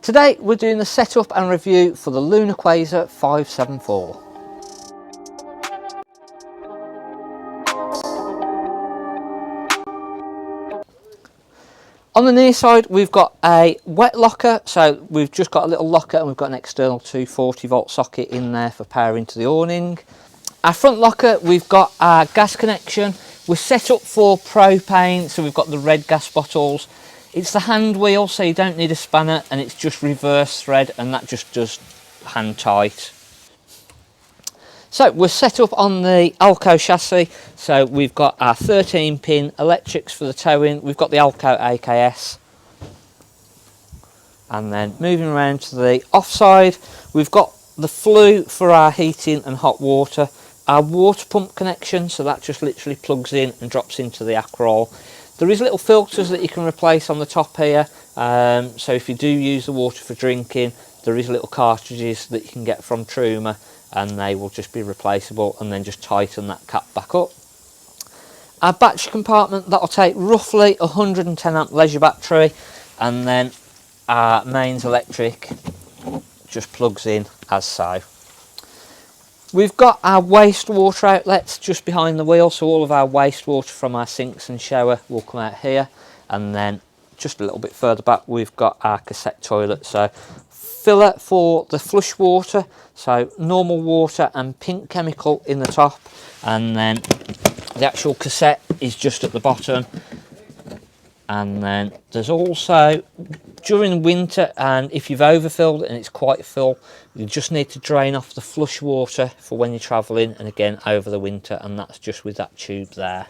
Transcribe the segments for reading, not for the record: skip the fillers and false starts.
Today we're doing the setup and review for the Lunar Quasar 574. On the near side we've got a wet locker, so we've just got a little locker and we've got an external 240 volt socket in there for power into the awning. Our front locker, we've got our gas connection. We're set up for propane, so we've got the red gas bottles. It's the hand wheel, so you don't need a spanner, and it's just reverse thread, and that just does hand tight. So we're set up on the Alco chassis, so we've got our 13 pin electrics for the towing, we've got the Alco AKS, and then moving around to the offside, we've got the flue for our heating and hot water, our water pump connection, so that just literally plugs in and drops into the Acrol. There is little filters that you can replace on the top here, so if you do use the water for drinking, there is little cartridges that you can get from Truma, and they will just be replaceable, and then just tighten that cap back up. Our battery compartment, that will take roughly 110 amp leisure battery, and then our mains electric just plugs in as so. We've got our wastewater outlets just behind the wheel, so all of our wastewater from our sinks and shower will come out here, and then just a little bit further back we've got our cassette toilet, so filler for the flush water, so normal water and pink chemical in the top, and then the actual cassette is just at the bottom. And then there's also, during winter, and if you've overfilled and it's quite full, you just need to drain off the flush water for when you're travelling, and again over the winter, and that's just with that tube there.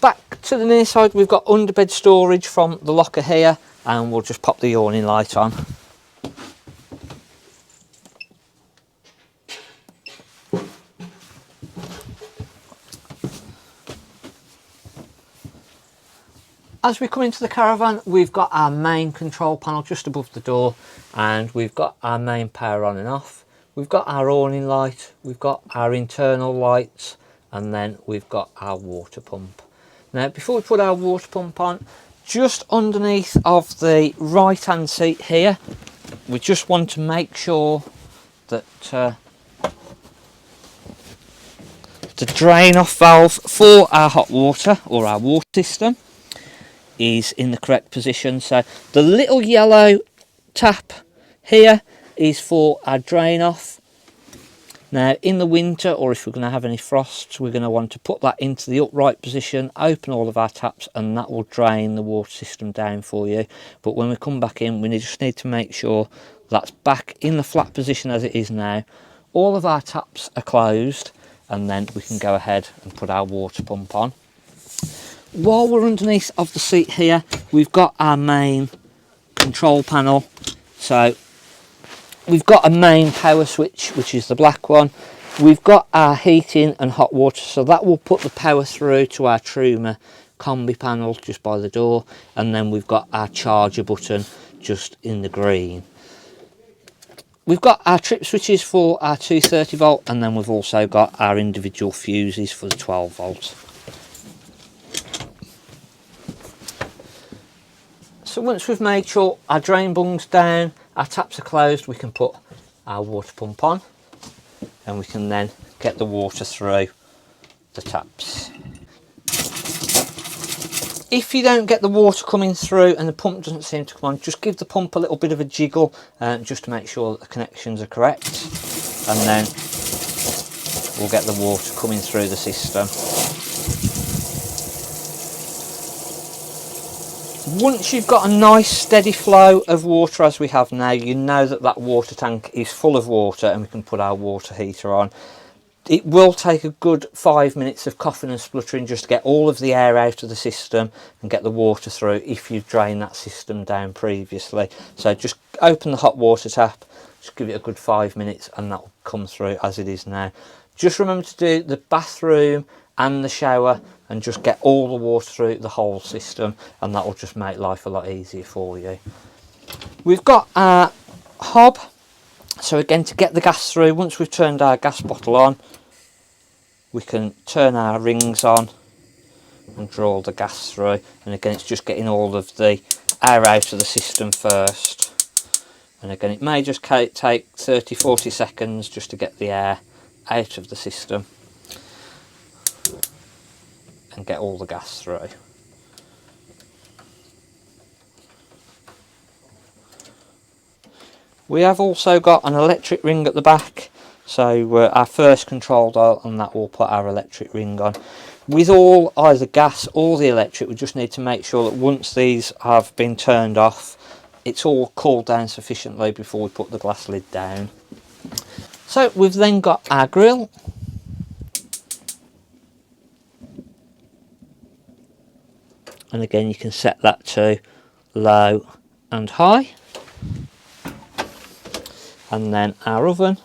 Back to the near side, we've got underbed storage from the locker here, and we'll just pop the awning light on. As we come into the Caravan, we've got our main control panel just above the door, and we've got our main power on and off. We've got our awning light, we've got our internal lights, and then we've got our water pump. Now, before we put our water pump on, just underneath of the right hand seat here, we just want to make sure that the drain off valve for our hot water, or our water system, is in the correct position. So the little yellow tap here is for our drain off. Now in the winter, or if we're going to have any frosts, we're going to want to put that into the upright position, open all of our taps, and that will drain the water system down for you. But when we come back in, we just need to make sure that's back in the flat position as it is now. All of our taps are closed, and then we can go ahead and put our water pump on. While we're underneath of the seat here, we've got our main control panel. So we've got a main power switch, which is the black one. We've got our heating and hot water, so that will put the power through to our Truma combi panel just by the door, and then we've got our charger button just in the green. We've got our trip switches for our 230 volt, and then we've also got our individual fuses for the 12 volt. So once we've made sure our drain bung's down, our taps are closed, we can put our water pump on, and we can then get the water through the taps. If you don't get the water coming through and the pump doesn't seem to come on, just give the pump a little bit of a jiggle, just to make sure that the connections are correct, and then we'll get the water coming through the system. Once you've got a nice steady flow of water as we have now, you know that that water tank is full of water, and we can put our water heater on. It will take a good 5 minutes of coughing and spluttering just to get all of the air out of the system and get the water through if you've drained that system down previously. So just open the hot water tap, just give it a good 5 minutes, and that will come through as it is now. Just remember to do the bathroom and the shower, and just get all the water through the whole system, and that will just make life a lot easier for you. We've got our hob, so again, to get the gas through, once we've turned our gas bottle on, we can turn our rings on and draw the gas through, and again it's just getting all of the air out of the system first, and again it may just take 30-40 seconds just to get the air out of the system and get all the gas through. We have also got an electric ring at the back, so our first control dial, and that will put our electric ring on. With all either gas or the electric, we just need to make sure that once these have been turned off, it's all cooled down sufficiently before we put the glass lid down. So we've then got our grill. And again you can set that to low and high. And then our oven.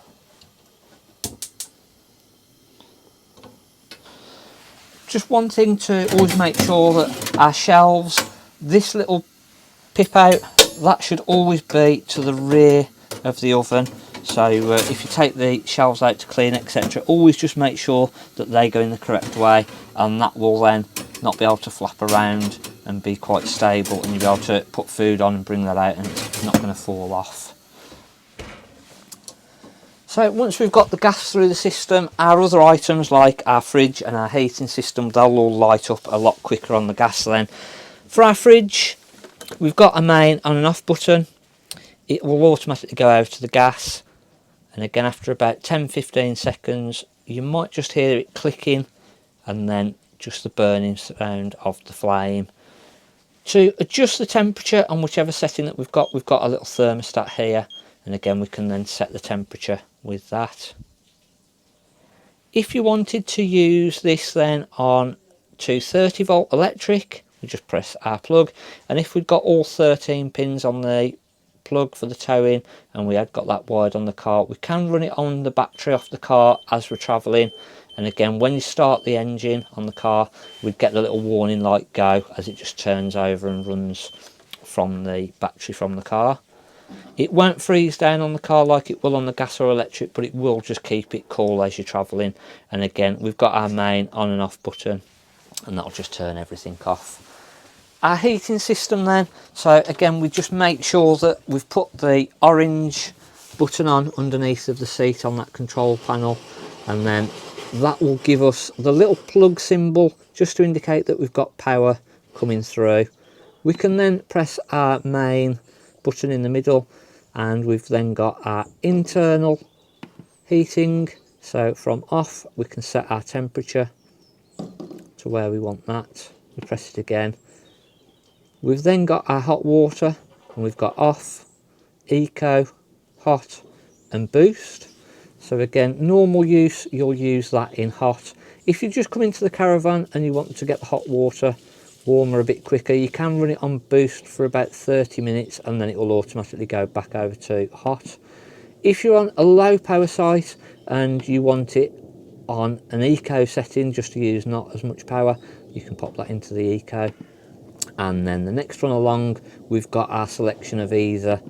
Just one thing to always make sure that our shelves, this little pip out, that should always be to the rear of the oven. So if you take the shelves out to clean, etc., always just make sure that they go in the correct way, and that will then not be able to flap around and be quite stable, and you'll be able to put food on and bring that out and it's not going to fall off. So once we've got the gas through the system, our other items like our fridge and our heating system, they'll all light up a lot quicker on the gas then. For our fridge, we've got a main on and off button. It will automatically go out to the gas, and again after about 10-15 seconds you might just hear it clicking and then just the burning sound of the flame. To adjust the temperature on whichever setting that we've got a little thermostat here, and again we can then set the temperature with that. If you wanted to use this then on 230 volt electric, we just press our plug, and if we'd got all 13 pins on the plug for the towing and we had got that wired on the car, we can run it on the battery off the car as we're travelling, and again when you start the engine on the car we'd get the little warning light go as it just turns over and runs from the battery from the car. It won't freeze down on the car like it will on the gas or electric, but it will just keep it cool as you're travelling. And again we've got our main on and off button, and that'll just turn everything off. Our heating system then, so again we just make sure that we've put the orange button on underneath of the seat on that control panel, and then that will give us the little plug symbol just to indicate that we've got power coming through. We can then press our main button in the middle, and we've then got our internal heating. So from off we can set our temperature to where we want that. We press it again. We've then got our hot water, and we've got off, eco, hot and boost. So again, normal use you'll use that in hot. If you just come into the Caravan and you want to get the hot water warmer a bit quicker, you can run it on boost for about 30 minutes and then it will automatically go back over to hot. If you're on a low power site and you want it on an eco setting just to use not as much power, you can pop that into the eco. And then the next one along, we've got our selection of either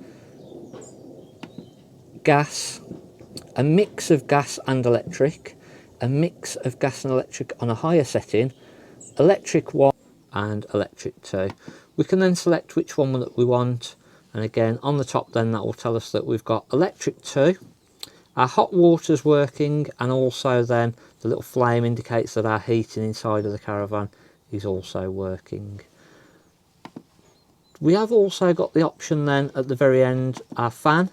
gas, a mix of gas and electric, a mix of gas and electric on a higher setting, electric 1 and electric 2. We can then select which one that we want, and again on the top then that will tell us that we've got electric 2, our hot water's working, and also then the little flame indicates that our heating inside of the Caravan is also working. We have also got the option then at the very end, our fan,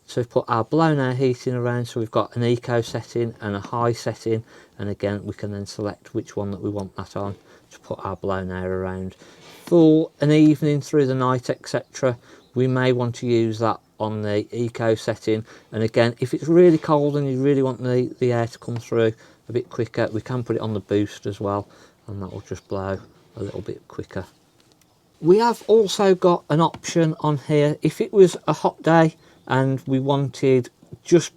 to put our blown air heating around. So we've got an eco setting and a high setting, and again we can then select which one that we want that on to put our blown air around. For an evening, through the night, etc., we may want to use that on the eco setting, and again if it's really cold and you really want the air to come through a bit quicker, we can put it on the boost as well, and that will just blow a little bit quicker. We have also got an option on here, if it was a hot day and we wanted just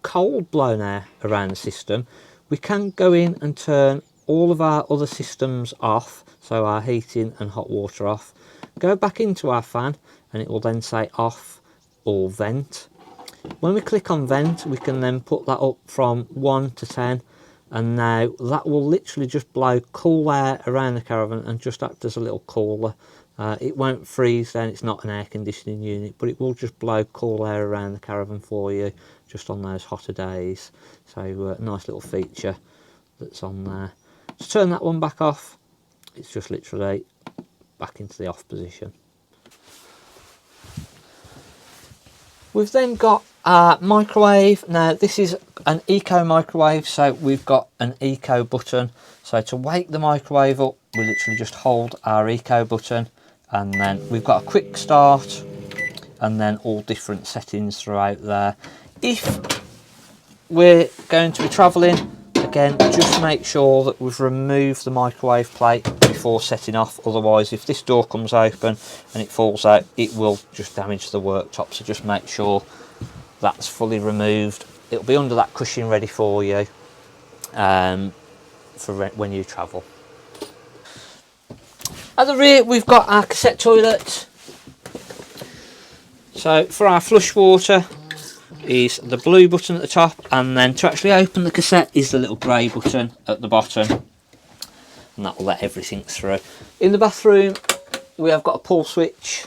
cold blown air around the system, we can go in and turn all of our other systems off, so our heating and hot water off, go back into our fan, and it will then say off or vent. When we click on vent, we can then put that up from 1 to 10, and now that will literally just blow cool air around the caravan and just act as a little cooler. It won't freeze then, it's not an air conditioning unit, but it will just blow cool air around the caravan for you just on those hotter days. So nice little feature that's on there. Just turn that one back off, it's just literally back into the off position. We've then got our microwave. Now this is an eco microwave, so we've got an eco button. So to wake the microwave up, we literally just hold our eco button, and then we've got a quick start and then all different settings throughout there. If we're going to be travelling, again, just make sure that we've removed the microwave plate before setting off, otherwise if this door comes open and it falls out, it will just damage the worktop. So just make sure that's fully removed. It'll be under that cushion ready for you for when you travel. At the rear we've got our cassette toilet. So for our flush water is the blue button at the top, and then to actually open the cassette is the little grey button at the bottom, and that will let everything through. In the bathroom we have got a pull switch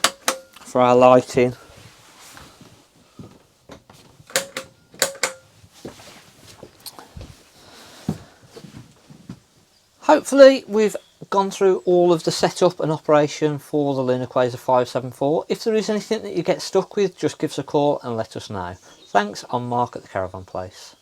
for our lighting. Hopefully we've gone through all of the setup and operation for the Lunar Quasar 574. If there is anything that you get stuck with, just give us a call and let us know. Thanks, I'm Mark at the Caravan Place.